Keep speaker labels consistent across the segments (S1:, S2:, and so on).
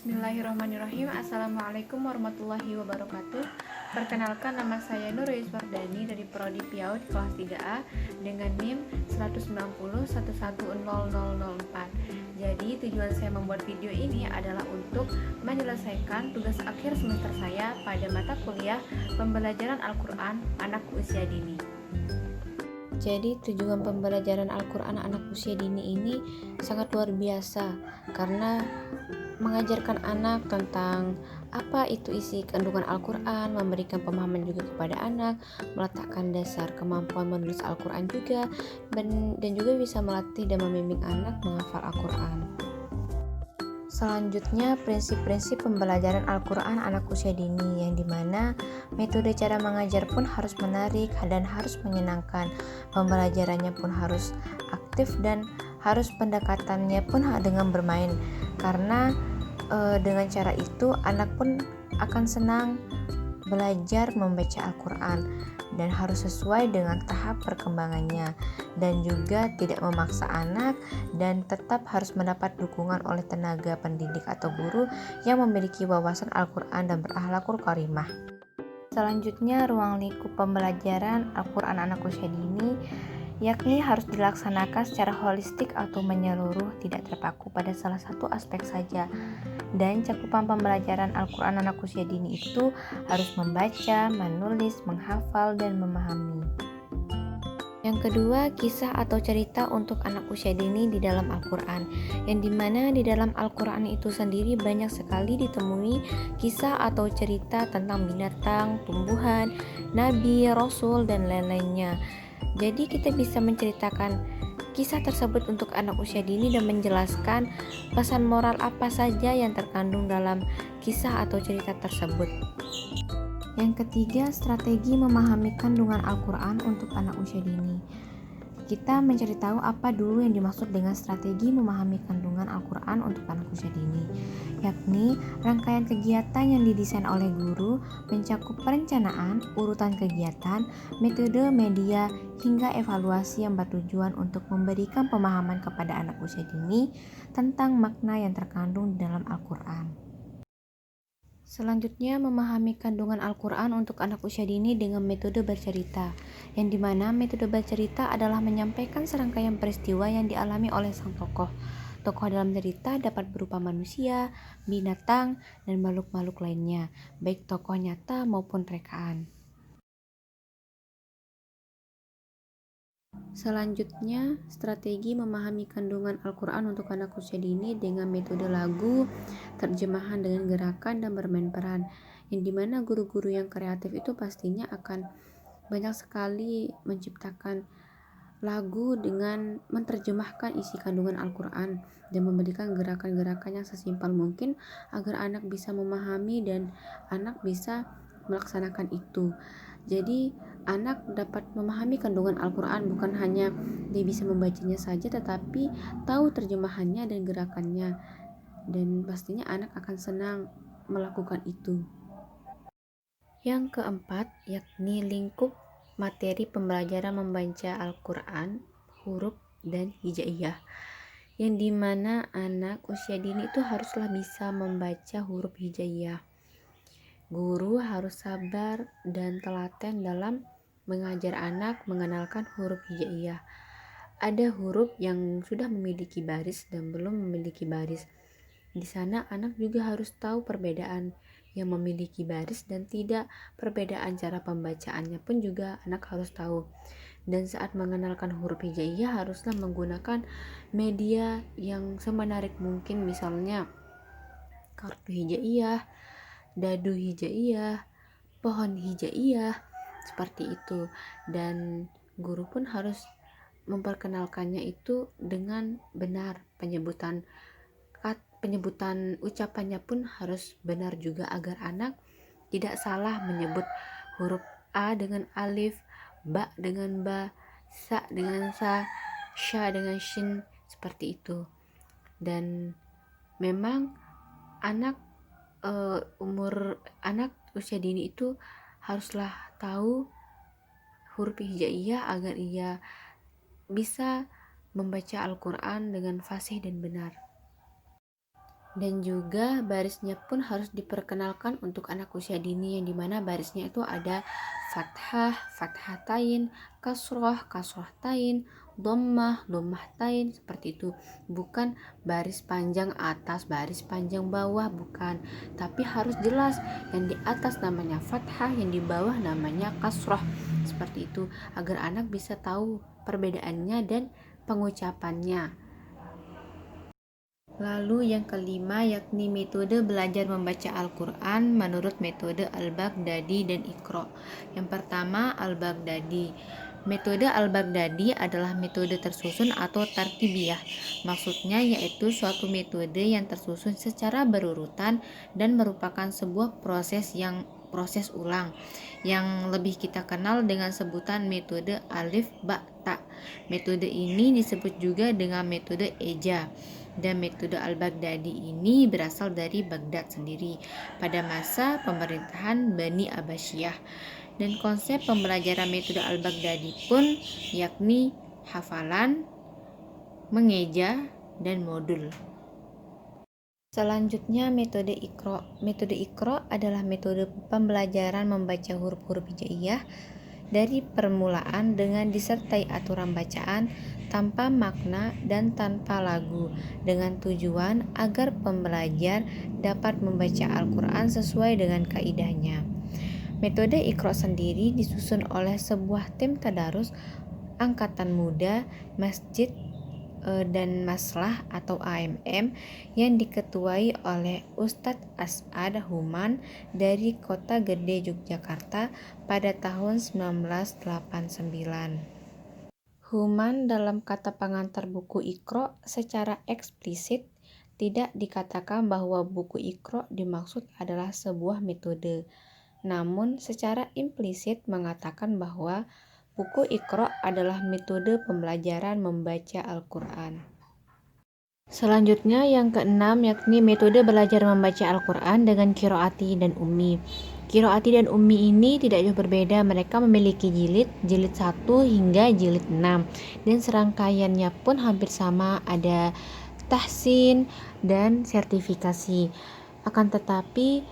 S1: Bismillahirrahmanirrahim. Assalamualaikum warahmatullahi wabarakatuh. Perkenalkan, nama saya Nur Wardani dari Prodi PIAU di kelas 3A dengan NIM 190111004. Jadi tujuan saya membuat video ini adalah untuk menyelesaikan tugas akhir semester saya pada mata kuliah pembelajaran Al-Quran anak usia dini. Jadi tujuan pembelajaran Al-Quran anak usia dini ini sangat luar biasa karena mengajarkan anak tentang apa itu isi kandungan Al-Quran, memberikan pemahaman juga kepada anak, meletakkan dasar kemampuan menulis Al-Quran juga, dan juga bisa melatih dan membimbing anak menghafal Al-Quran. Selanjutnya, prinsip-prinsip pembelajaran Al-Quran anak usia dini, yang dimana metode cara mengajar pun harus menarik dan harus menyenangkan, pembelajarannya pun harus aktif dan harus pendekatannya pun dengan bermain, karena dengan cara itu anak pun akan senang belajar membaca Al-Quran dan harus sesuai dengan tahap perkembangannya, dan juga tidak memaksa anak, dan tetap harus mendapat dukungan oleh tenaga pendidik atau guru yang memiliki wawasan Al-Quran dan berakhlakul karimah. Selanjutnya, ruang lingkup pembelajaran Al-Quran anak usia dini yakni harus dilaksanakan secara holistik atau menyeluruh, tidak terpaku pada salah satu aspek saja. Dan cakupan pembelajaran Al-Quran anak usia dini itu harus membaca, menulis, menghafal, dan memahami. Yang kedua, kisah atau cerita untuk anak usia dini di dalam Al-Quran, yang dimana di dalam Al-Quran itu sendiri banyak sekali ditemui kisah atau cerita tentang binatang, tumbuhan, nabi, rasul, dan lain-lainnya. Jadi kita bisa menceritakan kisah tersebut untuk anak usia dini dan menjelaskan pesan moral apa saja yang terkandung dalam kisah atau cerita tersebut. Yang ketiga, strategi memahami kandungan Al-Quran untuk anak usia dini. Kita mencari tahu apa dulu yang dimaksud dengan strategi memahami kandungan Al-Quran untuk anak usia dini, yakni rangkaian kegiatan yang didesain oleh guru, mencakup perencanaan, urutan kegiatan, metode, media, hingga evaluasi yang bertujuan untuk memberikan pemahaman kepada anak usia dini tentang makna yang terkandung di dalam Al-Quran. Selanjutnya, memahami kandungan Al-Quran untuk anak usia dini dengan metode bercerita, yang dimana metode bercerita adalah menyampaikan serangkaian peristiwa yang dialami oleh sang tokoh. Tokoh dalam cerita dapat berupa manusia, binatang, dan makhluk-makhluk lainnya, baik tokoh nyata maupun rekaan. Selanjutnya, strategi memahami kandungan Al-Quran untuk anak usia dini dengan metode lagu, terjemahan dengan gerakan, dan bermain peran, yang dimana guru-guru yang kreatif itu pastinya akan banyak sekali menciptakan lagu dengan menerjemahkan isi kandungan Al-Quran dan memberikan gerakan-gerakan yang sesimpel mungkin agar anak bisa memahami dan anak bisa melaksanakan itu. Jadi anak dapat memahami kandungan Al-Quran, bukan hanya dia bisa membacanya saja, tetapi tahu terjemahannya dan gerakannya, dan pastinya anak akan senang melakukan itu. Yang keempat, yakni lingkup materi pembelajaran membaca Al-Quran, huruf, dan hijaiyah, yang dimana anak usia dini itu haruslah bisa membaca huruf hijaiyah. Guru harus sabar dan telaten dalam mengajar anak mengenalkan huruf hijaiyah. Ada huruf yang sudah memiliki baris dan belum memiliki baris. Di sana anak juga harus tahu perbedaan yang memiliki baris dan tidak. Perbedaan cara pembacaannya pun juga anak harus tahu. Dan saat mengenalkan huruf hijaiyah haruslah menggunakan media yang semenarik mungkin, misalnya kartu hijaiyah, dadu hijaiyah, pohon hijaiyah, seperti itu. Dan guru pun harus memperkenalkannya itu dengan benar, penyebutan ucapannya pun harus benar juga, agar anak tidak salah menyebut huruf A dengan alif, ba dengan ba, sa dengan sa, sya dengan shin, seperti itu. Dan memang anak anak usia dini itu haruslah tahu huruf hijaiyah agar ia bisa membaca Al-Quran dengan fasih dan benar. Dan juga barisnya pun harus diperkenalkan untuk anak usia dini, yang dimana barisnya itu ada fathah, fathatain, kasroh, kasrohtain, dhammah, dhammahtain, seperti itu. Bukan baris panjang atas, baris panjang bawah, bukan. Tapi harus jelas, yang di atas namanya fathah, yang di bawah namanya kasroh. Seperti itu, agar anak bisa tahu perbedaannya dan pengucapannya. Lalu yang kelima yakni metode belajar membaca Al-Quran menurut metode Al-Baghdadi dan Iqra. Yang pertama Al-Baghdadi. Metode Al-Baghdadi adalah metode tersusun atau tartibiyah. Maksudnya yaitu suatu metode yang tersusun secara berurutan dan merupakan sebuah proses ulang yang lebih kita kenal dengan sebutan metode alif ba ta. Metode ini disebut juga dengan metode eja. Dan metode Al-Baghdadi ini berasal dari Baghdad sendiri pada masa pemerintahan Bani Abbasiyah. Dan konsep pembelajaran metode Al-Baghdadi pun yakni hafalan, mengeja, dan modul. Selanjutnya metode Iqra. Metode Iqra adalah metode pembelajaran membaca huruf-huruf hijaiyah dari permulaan dengan disertai aturan bacaan tanpa makna dan tanpa lagu, dengan tujuan agar pembelajar dapat membaca Al-Quran sesuai dengan kaidahnya. Metode Iqra sendiri disusun oleh sebuah tim tadarus angkatan muda masjid dan Maslah atau AMM yang diketuai oleh Ustadz As'ad Human dari Kota Gede Yogyakarta pada tahun 1989. Human dalam kata pengantar buku Iqra secara eksplisit tidak dikatakan bahwa buku Iqra dimaksud adalah sebuah metode, namun secara implisit mengatakan bahwa buku Iqra adalah metode pembelajaran membaca Al-Quran. Selanjutnya yang keenam yakni metode belajar membaca Al-Quran dengan qiraati dan ummi. Qiraati dan ummi ini tidak jauh berbeda, mereka memiliki jilid 1 hingga jilid 6 dan serangkaiannya pun hampir sama, ada tahsin dan sertifikasi. Akan tetapi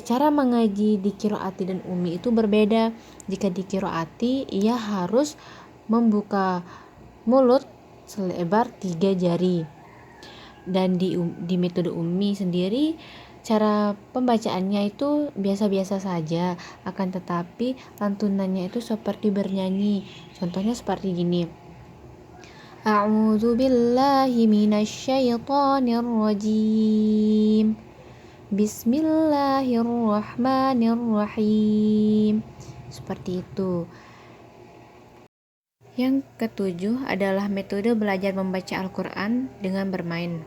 S1: cara mengaji di qiraati dan ummi itu berbeda. Jika di qiraati ia harus membuka mulut selebar 3 jari, dan di metode ummi sendiri cara pembacaannya itu biasa-biasa saja, akan tetapi lantunannya itu seperti bernyanyi. Contohnya seperti gini: A'udzu billahi minasyaitonir rajim. Bismillahirrahmanirrahim. Seperti itu. Yang ketujuh adalah metode belajar membaca Al-Quran dengan bermain,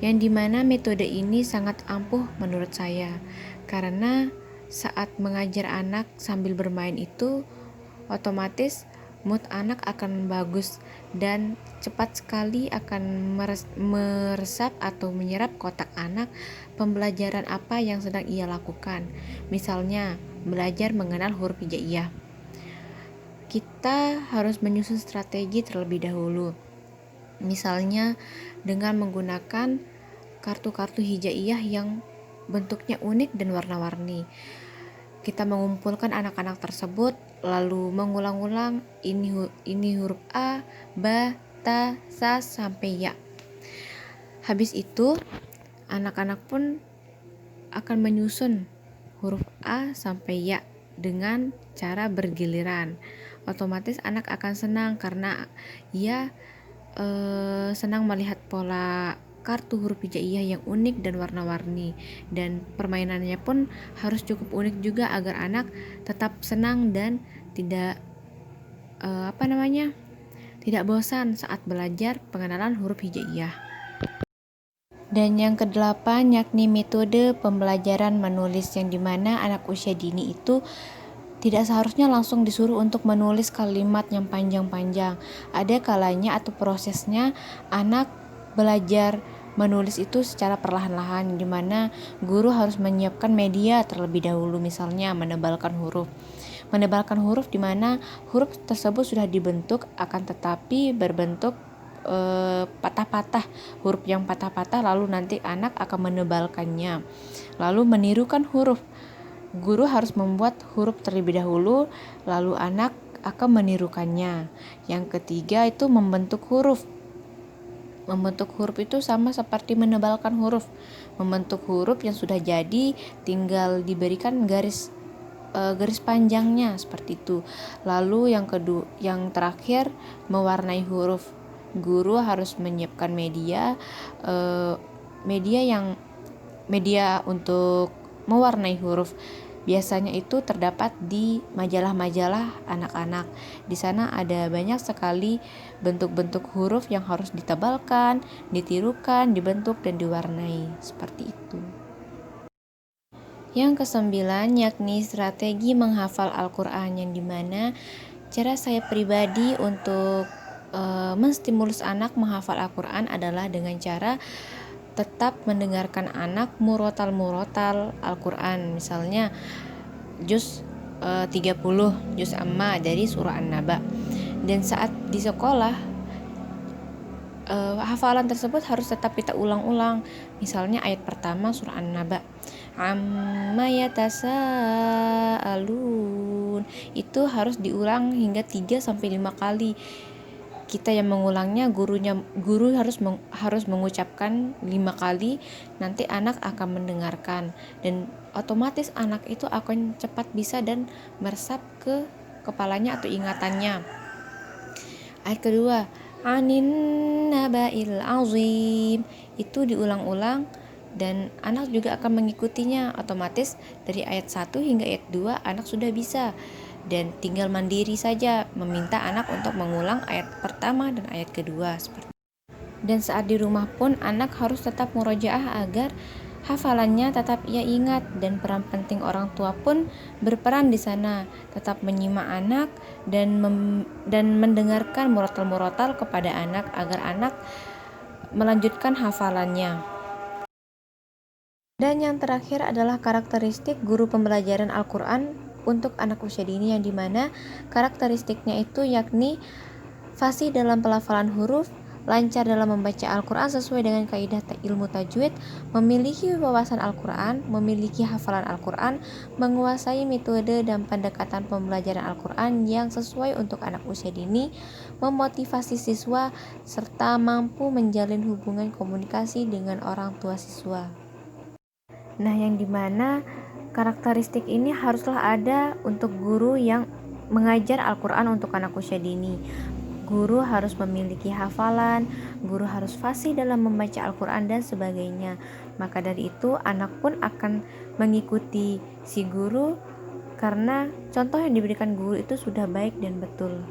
S1: yang dimana metode ini sangat ampuh menurut saya, karena saat mengajar anak sambil bermain itu otomatis mood anak akan bagus dan cepat sekali akan meresap atau menyerap kotak anak pembelajaran apa yang sedang ia lakukan. Misalnya belajar mengenal huruf hijaiyah, kita harus menyusun strategi terlebih dahulu, misalnya dengan menggunakan kartu-kartu hijaiyah yang bentuknya unik dan warna-warni. Kita mengumpulkan anak-anak tersebut lalu mengulang-ulang ini huruf A, Ba, Ta, Sa sampai Ya. Habis itu anak-anak pun akan menyusun huruf A sampai Ya dengan cara bergiliran. Otomatis anak akan senang karena ia senang melihat pola kartu huruf hijaiyah yang unik dan warna-warni, dan permainannya pun harus cukup unik juga agar anak tetap senang dan tidak tidak bosan saat belajar pengenalan huruf hijaiyah. Dan yang kedelapan yakni metode pembelajaran menulis, yang dimana anak usia dini itu tidak seharusnya langsung disuruh untuk menulis kalimat yang panjang-panjang. Ada kalanya atau prosesnya anak belajar menulis itu secara perlahan-lahan, di mana guru harus menyiapkan media terlebih dahulu, misalnya menebalkan huruf. Menebalkan huruf di mana huruf tersebut sudah dibentuk akan tetapi berbentuk patah-patah, huruf yang patah-patah, lalu nanti anak akan menebalkannya. Lalu menirukan huruf. Guru harus membuat huruf terlebih dahulu, lalu anak akan menirukannya. Yang ketiga itu membentuk huruf. Membentuk huruf itu sama seperti menebalkan huruf. Membentuk huruf yang sudah jadi tinggal diberikan garis panjangnya seperti itu. Lalu yang terakhir mewarnai huruf. Guru harus menyiapkan media untuk mewarnai huruf. Biasanya itu terdapat di majalah-majalah anak-anak. Di sana ada banyak sekali bentuk-bentuk huruf yang harus ditebalkan, ditirukan, dibentuk, dan diwarnai. Seperti itu. Yang kesembilan yakni strategi menghafal Al-Quran, yang dimana cara saya pribadi untuk menstimulus anak menghafal Al-Quran adalah dengan cara tetap mendengarkan anak murotal Al-Quran. Misalnya juz 30, juz amma dari surah An-Naba. Dan saat di sekolah hafalan tersebut harus tetap kita ulang-ulang. Misalnya ayat pertama surah An-Naba, amma yatasaalun, itu harus diulang hingga 3-5 kali. Kita yang mengulangnya, guru harus mengucapkan 5 kali, nanti anak akan mendengarkan dan otomatis anak itu akan cepat bisa dan meresap ke kepalanya atau ingatannya. Ayat kedua, anin naba'il azim, itu diulang-ulang dan anak juga akan mengikutinya. Otomatis dari ayat 1 hingga ayat 2 anak sudah bisa dan tinggal mandiri saja meminta anak untuk mengulang ayat pertama dan ayat kedua seperti. Dan saat di rumah pun anak harus tetap murojaah agar hafalannya tetap ia ingat, dan peran penting orang tua pun berperan di sana, tetap menyimak anak dan mendengarkan murotal kepada anak agar anak melanjutkan hafalannya. Dan yang terakhir adalah karakteristik guru pembelajaran Al-Quran untuk anak usia dini, yang dimana karakteristiknya itu yakni fasih dalam pelafalan huruf, lancar dalam membaca Al-Quran sesuai dengan kaidah ilmu tajwid, memiliki wawasan Al-Quran, memiliki hafalan Al-Quran, menguasai metode dan pendekatan pembelajaran Al-Quran yang sesuai untuk anak usia dini, memotivasi siswa, serta mampu menjalin hubungan komunikasi dengan orang tua siswa. Nah, yang dimana karakteristik ini haruslah ada untuk guru yang mengajar Al-Quran untuk anak usia dini. Guru harus memiliki hafalan, guru harus fasih dalam membaca Al-Quran dan sebagainya. Maka dari itu anak pun akan mengikuti si guru karena contoh yang diberikan guru itu sudah baik dan betul.